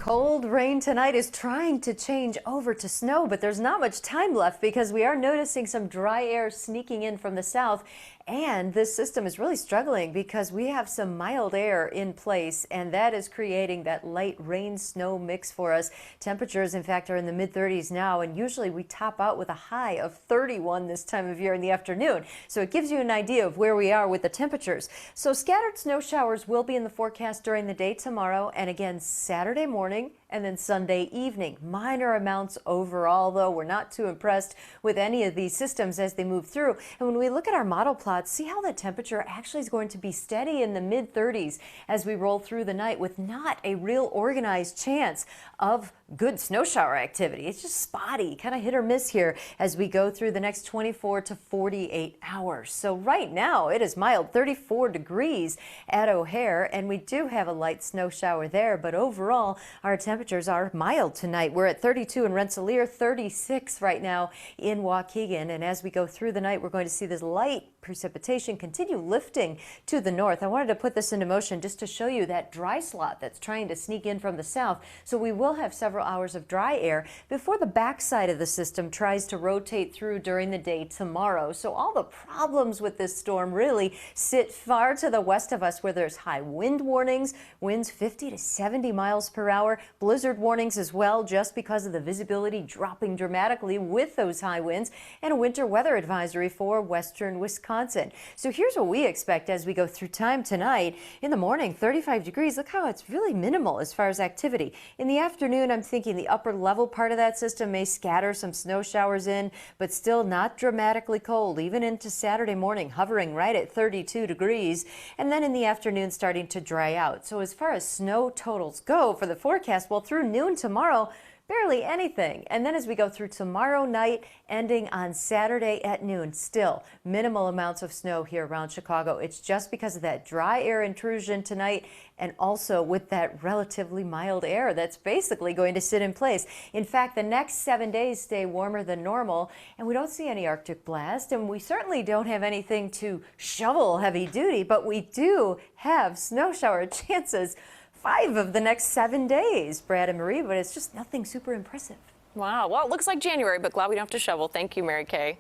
Cold rain tonight is trying to change over to snow, but there's not much time left because we are noticing some dry air sneaking in from the south. And this system is really struggling because we have some mild air in place, and that is creating that light rain snow mix for us. Temperatures, in fact, are in the mid-30s now, and usually we top out with a high of 31 this time of year in the afternoon. So it gives you an idea of where we are with the temperatures. So scattered snow showers will be in the forecast during the day tomorrow, and again Saturday morning and then Sunday evening. Minor amounts overall, though. We're not too impressed with any of these systems as they move through. And when we look at our model plots, see how the temperature actually is going to be steady in the mid-30s as we roll through the night with not a real organized chance of good snow shower activity. It's just spotty, kind of hit or miss here as we go through the next 24 to 48 hours. So right now it is mild, 34 degrees at O'Hare, and we do have a light snow shower there, but overall our temperatures are mild tonight. We're at 32 in Rensselaer, 36 right now in Waukegan, and as we go through the night we're going to see this light precipitation continue lifting to the north. I wanted to put this into motion just to show you that dry slot that's trying to sneak in from the south. So we will have several hours of dry air before the backside of the system tries to rotate through during the day tomorrow. So all the problems with this storm really sit far to the west of us, where there's high wind warnings, winds 50 to 70 miles per hour, blizzard warnings as well, just because of the visibility dropping dramatically with those high winds, and a winter weather advisory for western Wisconsin. So here's what we expect as we go through time tonight. In the morning, 35 degrees. Look how it's really minimal as far as activity. In the afternoon, I'm thinking the upper level part of that system may scatter some snow showers in, but still not dramatically cold, even into Saturday morning, hovering right at 32 degrees. And then in the afternoon, starting to dry out. So as far as snow totals go for the forecast, well, through noon tomorrow, barely anything. And then as we go through tomorrow night, ending on Saturday at noon, still minimal amounts of snow here around Chicago. It's just because of that dry air intrusion tonight, and also with that relatively mild air that's basically going to sit in place. In fact, the next 7 days stay warmer than normal, and we don't see any Arctic blast, and we certainly don't have anything to shovel heavy duty, but we do have snow shower chances 5 of the next 7 days, Brad and Marie, but it's just nothing super impressive. Wow. Well, it looks like January, but glad we don't have to shovel. Thank you, Mary Kay.